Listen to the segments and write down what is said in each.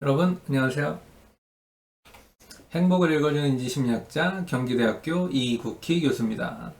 여러분 안녕하세요. 행복을 읽어주는 인지심리학자 경기대학교 이국희 교수입니다.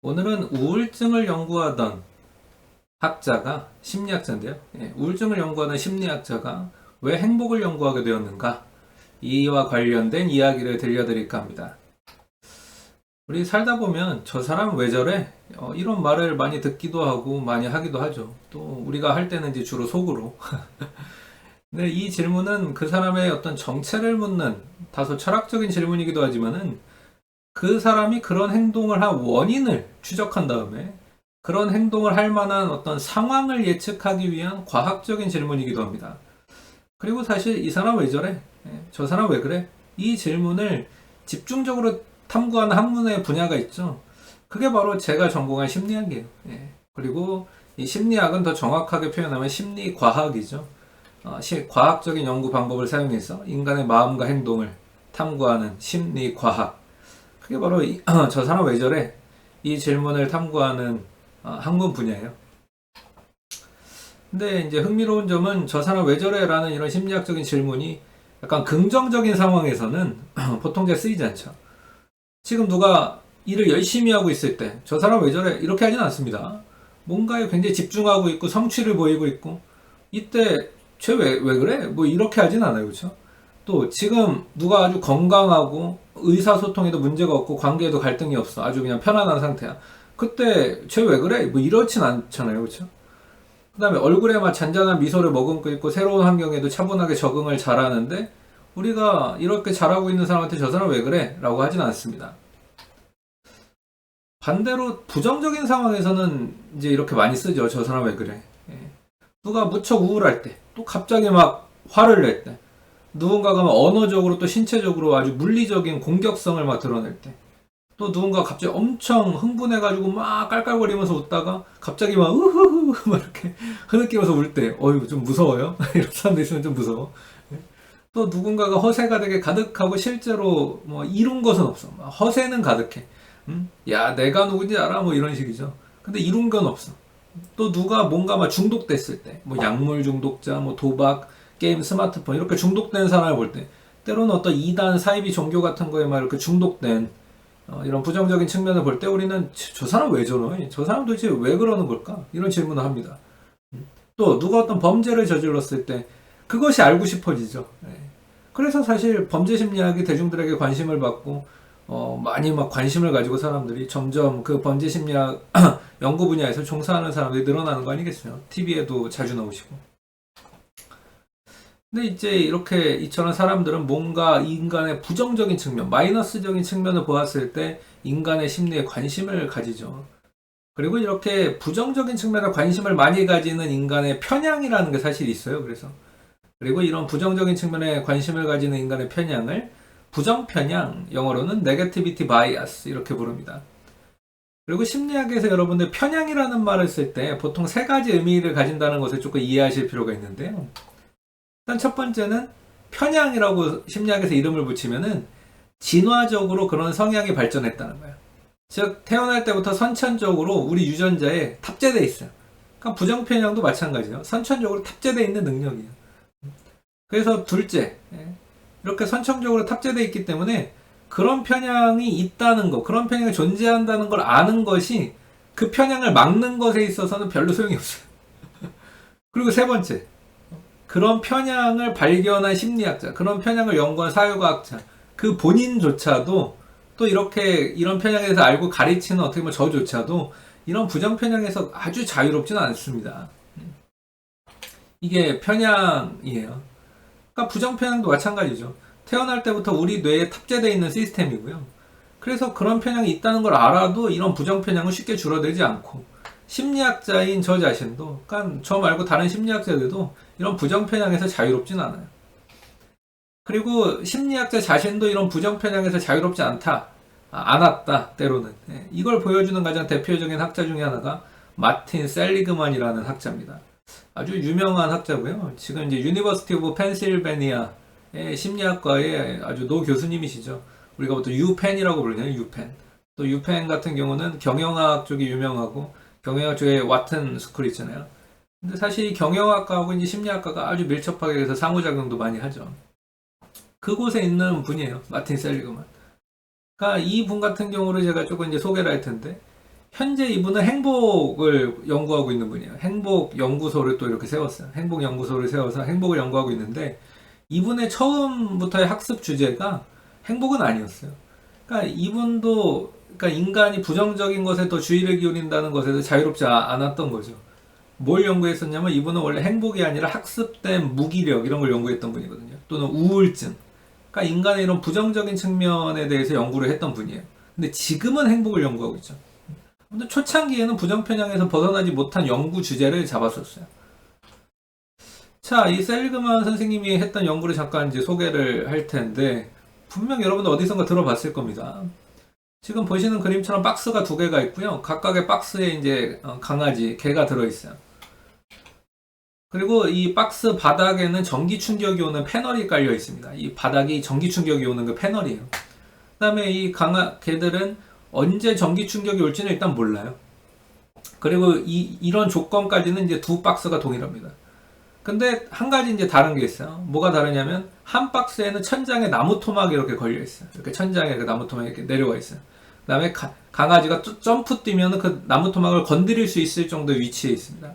오늘은 우울증을 연구하던 학자가 심리학자인데요. 우울증을 연구하는 심리학자가 왜 행복을 연구하게 되었는가, 이와 관련된 이야기를 들려드릴까 합니다. 우리 살다 보면 저 사람 왜 저래? 이런 말을 많이 듣기도 하고 많이 하기도 하죠. 또 우리가 할 때는 이제 주로 속으로 네, 이 질문은 그 사람의 어떤 정체를 묻는 다소 철학적인 질문이기도 하지만은 그 사람이 그런 행동을 한 원인을 추적한 다음에 그런 행동을 할 만한 어떤 상황을 예측하기 위한 과학적인 질문이기도 합니다. 그리고 사실 이 사람 왜 저래? 저 사람 왜 그래? 이 질문을 집중적으로 탐구하는 학문의 분야가 있죠. 그게 바로 제가 전공한 심리학이에요. 그리고 이 심리학은 더 정확하게 표현하면 심리과학이죠. 과학적인 연구 방법을 사용해서 인간의 마음과 행동을 탐구하는 심리과학. 그게 바로 저 사람 왜 저래? 이 질문을 탐구하는 학문 분야예요. 근데 이제 흥미로운 점은 저 사람 왜 저래? 라는 이런 심리학적인 질문이 약간 긍정적인 상황에서는 보통 잘 쓰이지 않죠. 지금 누가 일을 열심히 하고 있을 때 저 사람 왜 저래? 이렇게 하진 않습니다. 뭔가에 굉장히 집중하고 있고 성취를 보이고 있고 이때 쟤 왜 그래? 뭐 이렇게 하진 않아요. 그렇죠? 또 지금 누가 아주 건강하고 의사소통에도 문제가 없고 관계에도 갈등이 없어. 아주 그냥 편안한 상태야. 그때 쟤 왜 그래? 뭐 이렇진 않잖아요. 그렇죠? 그다음에 얼굴에 막 잔잔한 미소를 머금고 있고 새로운 환경에도 차분하게 적응을 잘하는데 우리가 이렇게 잘하고 있는 사람한테 저 사람 왜 그래? 라고 하진 않습니다. 반대로 부정적인 상황에서는 이제 이렇게 많이 쓰죠. 저 사람 왜 그래? 누가 무척 우울할 때, 또 갑자기 막 화를 낼 때, 누군가가 막 언어적으로 또 신체적으로 아주 물리적인 공격성을 막 드러낼 때, 또 누군가 갑자기 엄청 흥분해가지고 막 깔깔거리면서 웃다가 갑자기 막 우후후 막 이렇게 흐느끼면서 울 때, 이거 좀 무서워요. 이런 사람들 있으면 좀 무서워. 또 누군가가 허세가 되게 가득하고 실제로 뭐 이룬 것은 없어. 허세는 가득해. 야, 내가 누군지 알아? 뭐 이런 식이죠. 근데 이룬 건 없어. 또 누가 뭔가 막 중독됐을 때, 뭐 약물 중독자, 뭐 도박, 게임, 스마트폰 이렇게 중독된 사람을 볼 때, 때로는 어떤 이단, 사이비 종교 같은 거에 막 이렇게 중독된 이런 부정적인 측면을 볼 때 우리는 저 사람 왜 저러니? 저 사람 도대체 왜 그러는 걸까? 이런 질문을 합니다. 또 누가 어떤 범죄를 저질렀을 때 그것이 알고 싶어지죠. 그래서 사실 범죄 심리학이 대중들에게 관심을 받고 많이 막 관심을 가지고 사람들이 점점 그 범죄 심리학 연구 분야에서 종사하는 사람들이 늘어나는 거 아니겠어요? TV에도 자주 나오시고. 근데 이제 이렇게 이처럼 사람들은 뭔가 인간의 부정적인 측면, 마이너스적인 측면을 보았을 때 인간의 심리에 관심을 가지죠. 그리고 이렇게 부정적인 측면에 관심을 많이 가지는 인간의 편향이라는 게 사실 있어요. 그리고 이런 부정적인 측면에 관심을 가지는 인간의 편향을 부정편향, 영어로는 negativity bias 이렇게 부릅니다. 그리고 심리학에서 여러분들 편향이라는 말을 쓸 때 보통 세 가지 의미를 가진다는 것을 조금 이해하실 필요가 있는데요. 일단 첫 번째는 편향이라고 심리학에서 이름을 붙이면은 진화적으로 그런 성향이 발전했다는 거예요. 즉 태어날 때부터 선천적으로 우리 유전자에 탑재되어 있어요. 그러니까 부정편향도 마찬가지예요. 선천적으로 탑재되어 있는 능력이에요. 그래서 둘째, 이렇게 선천적으로 탑재되어 있기 때문에 그런 편향이 있다는 거, 그런 편향이 존재한다는 걸 아는 것이 그 편향을 막는 것에 있어서는 별로 소용이 없어요. 그리고 세 번째, 그런 편향을 발견한 심리학자, 그런 편향을 연구한 사회과학자, 그 본인조차도 또 이렇게 이런 편향에 대해서 알고 가르치는 어떻게 보면 저조차도 이런 부정 편향에서 아주 자유롭지는 않습니다. 이게 편향이에요. 그러니까 부정 편향도 마찬가지죠. 태어날 때부터 우리 뇌에 탑재되어 있는 시스템이고요. 그래서 그런 편향이 있다는 걸 알아도 이런 부정 편향은 쉽게 줄어들지 않고 심리학자인 저 자신도, 그러니까 저 말고 다른 심리학자들도 이런 부정 편향에서 자유롭진 않아요. 그리고 심리학자 자신도 이런 부정 편향에서 자유롭지 않았다 때로는. 이걸 보여주는 가장 대표적인 학자 중에 하나가 마틴 셀리그만이라는 학자입니다. 아주 유명한 학자고요. 지금 이제 유니버시티 오브 펜실베니아의 심리학과의 아주 노 교수님이시죠. 우리가 보통 유펜이라고 부르잖아요. 유펜. 또 유펜 같은 경우는 경영학 쪽이 유명하고 경영학 쪽에 와튼 스쿨 있잖아요. 근데 사실 이 경영학과하고 이제 심리학과가 아주 밀접하게 해서 상호작용도 많이 하죠. 그곳에 있는 분이에요. 마틴 셀리그만. 그러니까 이 분 같은 경우를 제가 조금 이제 소개를 할 텐데, 현재 이분은 행복을 연구하고 있는 분이에요. 행복 연구소를 또 이렇게 세웠어요. 행복 연구소를 세워서 행복을 연구하고 있는데, 이분의 처음부터의 학습 주제가 행복은 아니었어요. 그러니까 이분도, 그러니까 인간이 부정적인 것에 더 주의를 기울인다는 것에서 자유롭지 않았던 거죠. 뭘 연구했었냐면, 이분은 원래 행복이 아니라 학습된 무기력 이런 걸 연구했던 분이거든요. 또는 우울증. 그러니까 인간의 이런 부정적인 측면에 대해서 연구를 했던 분이에요. 근데 지금은 행복을 연구하고 있죠. 근데 초창기에는 부정편향에서 벗어나지 못한 연구 주제를 잡았었어요. 자, 이 셀리그만 선생님이 했던 연구를 잠깐 이제 소개를 할 텐데, 분명 여러분들 어디선가 들어봤을 겁니다. 지금 보시는 그림처럼 박스가 두 개가 있고요. 각각의 박스에 이제 강아지, 개가 들어있어요. 그리고 이 박스 바닥에는 전기 충격이 오는 패널이 깔려 있습니다. 이 바닥이 전기 충격이 오는 그 패널이에요. 그 다음에 이 개들은 언제 전기 충격이 올지는 일단 몰라요. 그리고 이런 조건까지는 이제 두 박스가 동일합니다. 근데 한 가지 이제 다른 게 있어요. 뭐가 다르냐면 한 박스에는 천장에 나무 토막이 이렇게 걸려 있어요. 이렇게 천장에 그 나무 토막이 이렇게 내려와 있어요. 그 다음에 강아지가 점프 뛰면 그 나무 토막을 건드릴 수 있을 정도의 위치에 있습니다.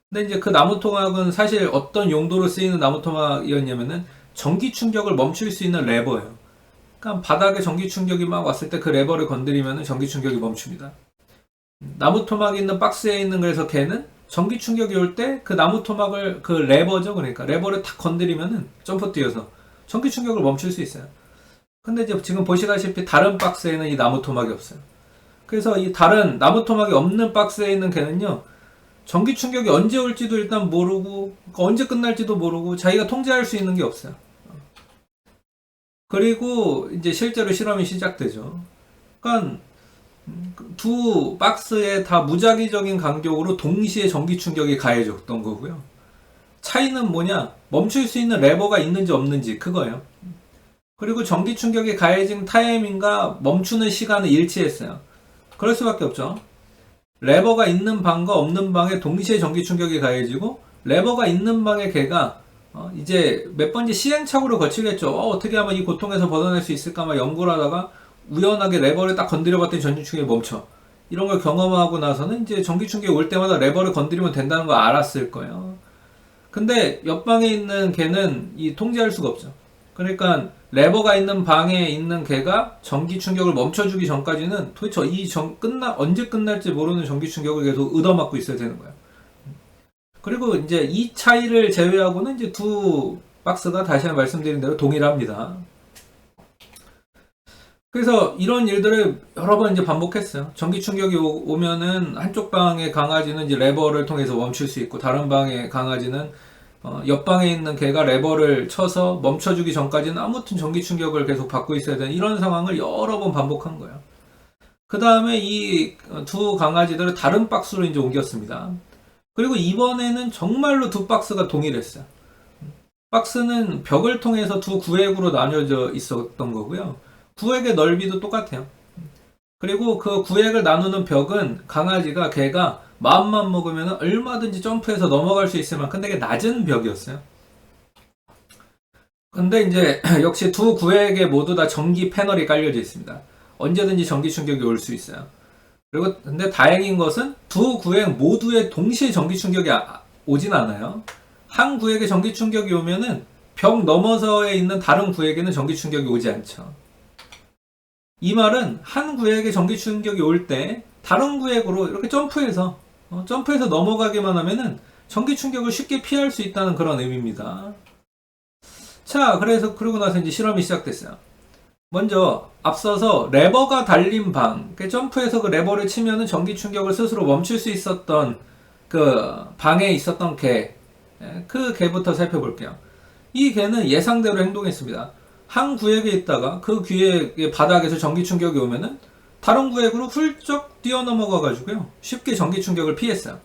근데 이제 그 나무 토막은 사실 어떤 용도로 쓰이는 나무 토막이었냐면은 전기 충격을 멈출 수 있는 레버예요. 그러니까 바닥에 전기 충격이 막 왔을 때 그 레버를 건드리면은 전기 충격이 멈춥니다. 나무 토막이 있는 박스에 있는 그래서 개는 전기 충격이 올 때 그 나무 토막을 그 레버죠. 그러니까 레버를 탁 건드리면은 점프 뛰어서 전기 충격을 멈출 수 있어요. 근데 이제 지금 보시다시피 다른 박스에는 이 나무 토막이 없어요. 그래서 이 다른 나무 토막이 없는 박스에 있는 개는요. 전기 충격이 언제 올지도 일단 모르고 언제 끝날지도 모르고 자기가 통제할 수 있는 게 없어요. 그리고 이제 실제로 실험이 시작되죠. 그러니까 두 박스에 다 무작위적인 간격으로 동시에 전기 충격이 가해졌던 거고요. 차이는 뭐냐? 멈출 수 있는 레버가 있는지 없는지 그거예요. 그리고 전기 충격이 가해진 타이밍과 멈추는 시간은 일치했어요. 그럴 수밖에 없죠. 레버가 있는 방과 없는 방에 동시에 전기 충격이 가해지고 레버가 있는 방의 개가 이제 몇 번째 시행착오를 거치겠죠. 어떻게 하면 이 고통에서 벗어날 수 있을까 막 연구를 하다가 우연하게 레버를 딱 건드려 봤더니 전기 충격이 멈춰. 이런 걸 경험하고 나서는 이제 전기 충격이 올 때마다 레버를 건드리면 된다는 걸 알았을 거예요. 근데 옆방에 있는 개는 통제할 수가 없죠. 그러니까 레버가 있는 방에 있는 개가 전기 충격을 멈춰주기 전까지는 도대체 언제 끝날지 모르는 전기 충격을 계속 얻어맞고 있어야 되는 거예요. 그리고 이제 이 차이를 제외하고는 이제 두 박스가 다시 한번 말씀드린 대로 동일합니다. 그래서 이런 일들을 여러 번 이제 반복했어요. 전기 충격이 오면은 한쪽 방의 강아지는 이제 레버를 통해서 멈출 수 있고 다른 방의 강아지는 옆방에 있는 개가 레버를 쳐서 멈춰주기 전까지는 아무튼 전기 충격을 계속 받고 있어야 되는 이런 상황을 여러 번 반복한 거예요. 그 다음에 이 두 강아지들을 다른 박스로 이제 옮겼습니다. 그리고 이번에는 정말로 두 박스가 동일했어요. 박스는 벽을 통해서 두 구획으로 나뉘어져 있었던 거고요. 구획의 넓이도 똑같아요. 그리고 그 구획을 나누는 벽은 개가 마음만 먹으면 얼마든지 점프해서 넘어갈 수 있을 만큼 되게 낮은 벽이었어요. 근데 이제 역시 두 구획에 모두 다 전기 패널이 깔려져 있습니다. 언제든지 전기 충격이 올 수 있어요. 그리고 근데 다행인 것은 두 구획 모두에 동시에 전기 충격이 오진 않아요. 한 구획에 전기 충격이 오면은 벽 너머서에 있는 다른 구획에는 전기 충격이 오지 않죠. 이 말은 한 구획에 전기 충격이 올 때 다른 구획으로 이렇게 점프해서 넘어가기만 하면은 전기 충격을 쉽게 피할 수 있다는 그런 의미입니다. 자, 그리고 나서 이제 실험이 시작됐어요. 먼저 앞서서 레버가 달린 방, 점프해서 그 레버를 치면은 전기 충격을 스스로 멈출 수 있었던 그 방에 있었던 그 개부터 살펴볼게요. 이 개는 예상대로 행동했습니다. 한 구획에 있다가 그 구획의 바닥에서 전기 충격이 오면은 다른 구획으로 훌쩍 뛰어넘어가 가지고요. 쉽게 전기 충격을 피했어요.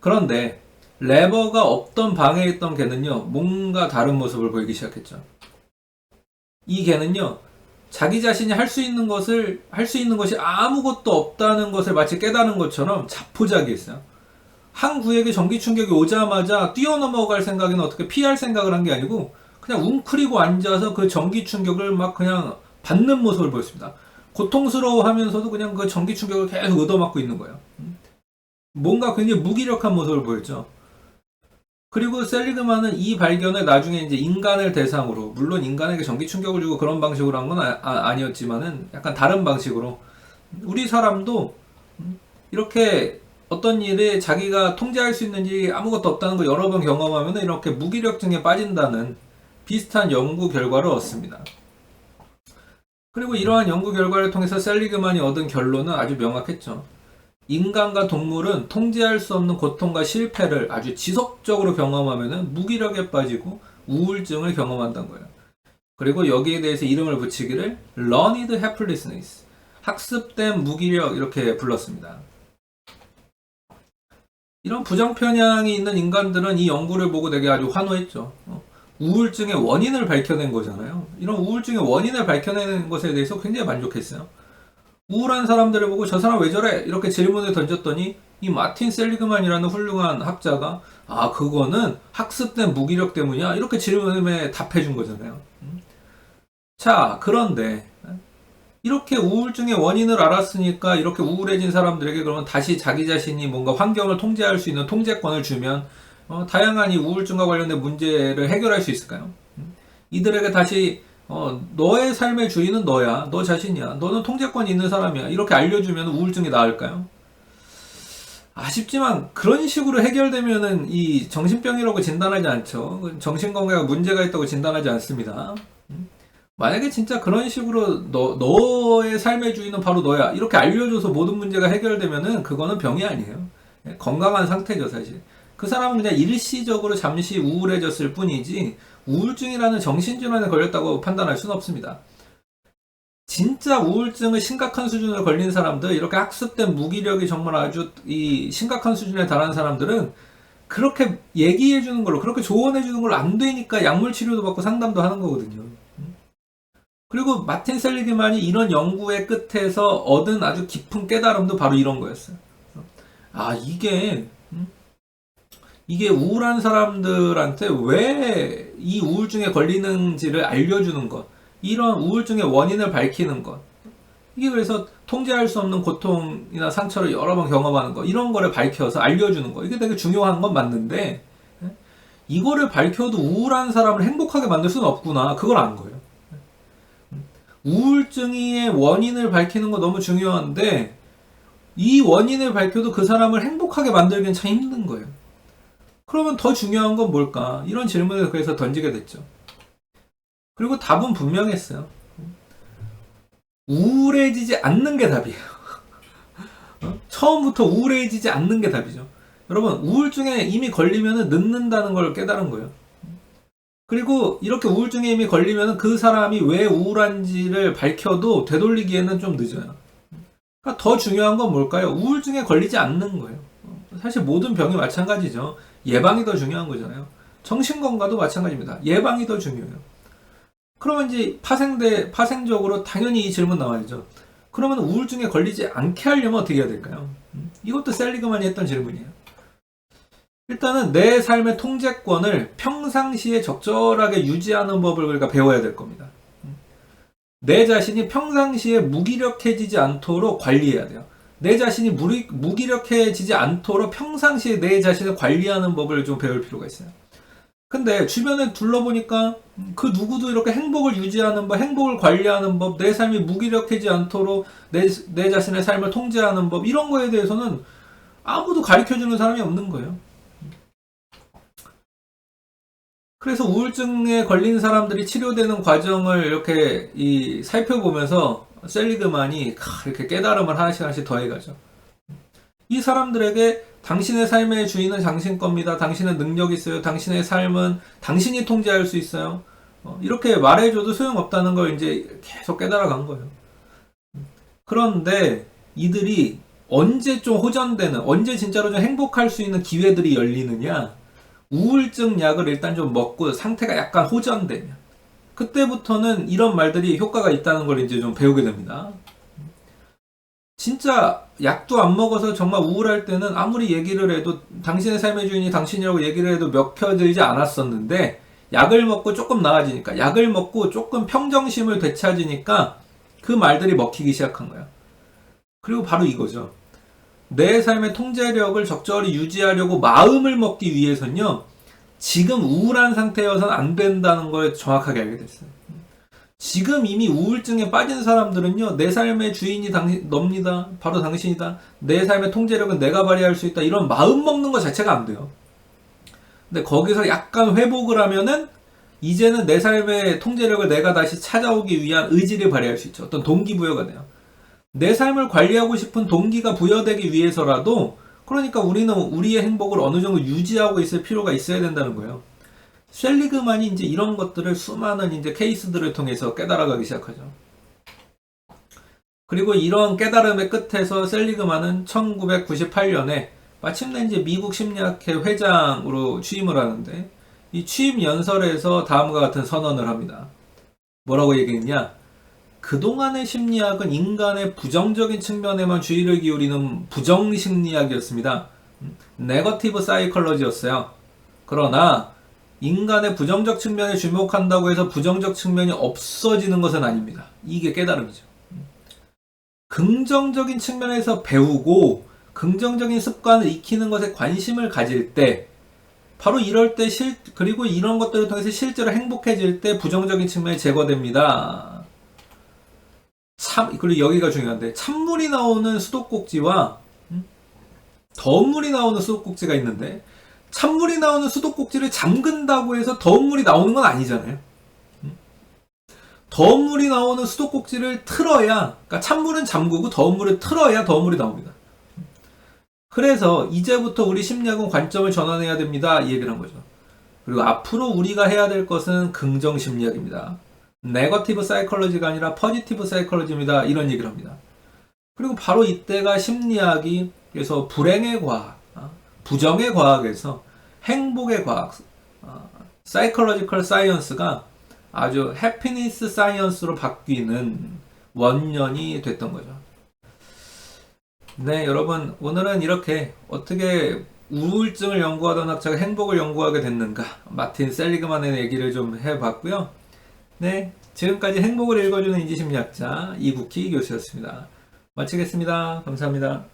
그런데 레버가 없던 방에 있던 개는요. 뭔가 다른 모습을 보이기 시작했죠. 이 개는요. 자기 자신이 할 수 있는 것이 아무것도 없다는 것을 마치 깨달은 것처럼 자포자기했어요. 한 구역에 전기 충격이 오자마자 뛰어넘어갈 생각이나 어떻게 피할 생각을 한 게 아니고 그냥 웅크리고 앉아서 그 전기 충격을 막 그냥 받는 모습을 보였습니다. 고통스러워하면서도 그냥 그 전기 충격을 계속 얻어맞고 있는 거예요. 뭔가 굉장히 무기력한 모습을 보였죠. 그리고 셀리그만은 이 발견을 나중에 이제 인간을 대상으로, 물론 인간에게 전기 충격을 주고 그런 방식으로 한 건 아니었지만은 약간 다른 방식으로 우리 사람도 이렇게 어떤 일에 자기가 통제할 수 있는 일이 아무것도 없다는 걸 여러 번 경험하면 이렇게 무기력증에 빠진다는 비슷한 연구 결과를 얻습니다. 그리고 이러한 연구 결과를 통해서 셀리그만이 얻은 결론은 아주 명확했죠. 인간과 동물은 통제할 수 없는 고통과 실패를 아주 지속적으로 경험하면 무기력에 빠지고 우울증을 경험한다는 거예요. 그리고 여기에 대해서 이름을 붙이기를 Learned Helplessness, 학습된 무기력 이렇게 불렀습니다. 이런 부정편향이 있는 인간들은 이 연구를 보고 되게 아주 환호했죠. 우울증의 원인을 밝혀낸 거잖아요. 이런 우울증의 원인을 밝혀내는 것에 대해서 굉장히 만족했어요. 우울한 사람들을 보고 저 사람 왜 저래? 이렇게 질문을 던졌더니 이 마틴 셀리그만이라는 훌륭한 학자가 그거는 학습된 무기력 때문이야? 이렇게 질문에 답해 준 거잖아요. 자, 그런데 이렇게 우울증의 원인을 알았으니까 이렇게 우울해진 사람들에게 그러면 다시 자기 자신이 뭔가 환경을 통제할 수 있는 통제권을 주면 다양한 이 우울증과 관련된 문제를 해결할 수 있을까요? 이들에게 다시 너의 삶의 주인은 너야, 너 자신이야, 너는 통제권이 있는 사람이야 이렇게 알려주면 우울증이 나을까요? 아쉽지만 그런 식으로 해결되면은 이 정신병이라고 진단하지 않죠. 정신건강에 문제가 있다고 진단하지 않습니다. 만약에 진짜 그런 식으로 너의 삶의 주인은 바로 너야 이렇게 알려줘서 모든 문제가 해결되면은 그거는 병이 아니에요. 건강한 상태죠. 사실 그 사람은 그냥 일시적으로 잠시 우울해졌을 뿐이지 우울증이라는 정신질환에 걸렸다고 판단할 수는 없습니다. 진짜 우울증을 심각한 수준으로 걸린 사람들, 이렇게 학습된 무기력이 정말 아주 이 심각한 수준에 달한 사람들은 그렇게 얘기해 주는 걸로, 그렇게 조언해 주는 걸로 안 되니까 약물 치료도 받고 상담도 하는 거거든요. 그리고 마틴 셀리그만이 이런 연구의 끝에서 얻은 아주 깊은 깨달음도 바로 이런 거였어요. 이게 우울한 사람들한테 왜 이 우울증에 걸리는지를 알려주는 것, 이런 우울증의 원인을 밝히는 것, 이게 그래서 통제할 수 없는 고통이나 상처를 여러 번 경험하는 것, 이런 거를 밝혀서 알려주는 것, 이게 되게 중요한 건 맞는데 이거를 밝혀도 우울한 사람을 행복하게 만들 수는 없구나, 그걸 안 거예요. 우울증의 원인을 밝히는 거 너무 중요한데 이 원인을 밝혀도 그 사람을 행복하게 만들기는 참 힘든 거예요. 그러면 더 중요한 건 뭘까? 이런 질문을 그래서 던지게 됐죠. 그리고 답은 분명했어요. 우울해지지 않는 게 답이에요. 처음부터 우울해지지 않는 게 답이죠. 여러분, 우울증에 이미 걸리면 늦는다는 걸 깨달은 거예요. 그리고 이렇게 우울증에 이미 걸리면 그 사람이 왜 우울한지를 밝혀도 되돌리기에는 좀 늦어요. 그러니까 더 중요한 건 뭘까요? 우울증에 걸리지 않는 거예요. 사실 모든 병이 마찬가지죠. 예방이 더 중요한 거잖아요. 정신건강도 마찬가지입니다. 예방이 더 중요해요. 그러면 이제 파생적으로 당연히 이 질문 나와야죠. 그러면 우울증에 걸리지 않게 하려면 어떻게 해야 될까요? 이것도 셀리그만이 했던 질문이에요. 일단은 내 삶의 통제권을 평상시에 적절하게 유지하는 법을 우리가 배워야 될 겁니다. 내 자신이 평상시에 무기력해지지 않도록 관리해야 돼요. 내 자신이 무기력해지지 않도록 평상시에 내 자신을 관리하는 법을 좀 배울 필요가 있어요. 근데 주변에 둘러보니까 그 누구도 이렇게 행복을 유지하는 법, 행복을 관리하는 법, 내 삶이 무기력해지지 않도록 내 자신의 삶을 통제하는 법, 이런 거에 대해서는 아무도 가르쳐주는 사람이 없는 거예요. 그래서 우울증에 걸린 사람들이 치료되는 과정을 이렇게 살펴보면서 셀리그만이 이렇게 깨달음을 하나씩 더해가죠. 이 사람들에게 당신의 삶의 주인은 당신 겁니다. 당신은 능력이 있어요. 당신의 삶은 당신이 통제할 수 있어요. 이렇게 말해줘도 소용없다는 걸 이제 계속 깨달아간 거예요. 그런데 이들이 언제 좀 호전되는, 언제 진짜로 좀 행복할 수 있는 기회들이 열리느냐? 우울증 약을 일단 좀 먹고 상태가 약간 호전되면 그때부터는 이런 말들이 효과가 있다는 걸 이제 좀 배우게 됩니다. 진짜 약도 안 먹어서 정말 우울할 때는 아무리 얘기를 해도 당신의 삶의 주인이 당신이라고 얘기를 해도 먹혀들지 않았었는데 약을 먹고 조금 나아지니까 약을 먹고 조금 평정심을 되찾으니까 그 말들이 먹히기 시작한 거야. 그리고 바로 이거죠. 내 삶의 통제력을 적절히 유지하려고 마음을 먹기 위해서는요. 지금 우울한 상태여서는 안 된다는 걸 정확하게 알게 됐어요. 지금 이미 우울증에 빠진 사람들은요, 내 삶의 주인이 놉니다. 바로 당신이다. 내 삶의 통제력은 내가 발휘할 수 있다. 이런 마음 먹는 것 자체가 안 돼요. 근데 거기서 약간 회복을 하면은, 이제는 내 삶의 통제력을 내가 다시 찾아오기 위한 의지를 발휘할 수 있죠. 어떤 동기부여가 돼요. 내 삶을 관리하고 싶은 동기가 부여되기 위해서라도, 그러니까 우리는 우리의 행복을 어느 정도 유지하고 있을 필요가 있어야 된다는 거예요. 셀리그만이 이제 이런 것들을 수많은 이제 케이스들을 통해서 깨달아가기 시작하죠. 그리고 이런 깨달음의 끝에서 셀리그만은 1998년에 마침내 이제 미국 심리학회 회장으로 취임을 하는데, 이 취임 연설에서 다음과 같은 선언을 합니다. 뭐라고 얘기했냐? 그동안의 심리학은 인간의 부정적인 측면에만 주의를 기울이는 부정심리학이었습니다. 네거티브 사이컬러지였어요. 그러나 인간의 부정적 측면에 주목한다고 해서 부정적 측면이 없어지는 것은 아닙니다. 이게 깨달음이죠. 긍정적인 측면에서 배우고 긍정적인 습관을 익히는 것에 관심을 가질 때, 바로 이럴 때 그리고 이런 것들을 통해서 실제로 행복해질 때 부정적인 측면이 제거됩니다. 그리고 여기가 중요한데, 찬물이 나오는 수도꼭지와 더운 물이 나오는 수도꼭지가 있는데, 찬물이 나오는 수도꼭지를 잠근다고 해서 더운 물이 나오는 건 아니잖아요. 더운 물이 나오는 수도꼭지를 틀어야, 그러니까 찬물은 잠그고 더운 물을 틀어야 더운 물이 나옵니다. 그래서 이제부터 우리 심리학은 관점을 전환해야 됩니다. 이 얘기를 한 거죠. 그리고 앞으로 우리가 해야 될 것은 긍정 심리학입니다. 네거티브 사이컬러지가 아니라 포지티브 사이컬러지입니다. 이런 얘기를 합니다. 그리고 바로 이때가 심리학이 그래서 불행의 과학, 부정의 과학에서 행복의 과학, 사이컬러지컬 사이언스가 아주 해피니스 사이언스로 바뀌는 원년이 됐던 거죠. 네, 여러분, 오늘은 이렇게 어떻게 우울증을 연구하던 학자가 행복을 연구하게 됐는가, 마틴 셀리그만의 얘기를 좀 해봤고요. 네, 지금까지 행복을 읽어주는 인지심리학자 이국희 교수였습니다. 마치겠습니다. 감사합니다.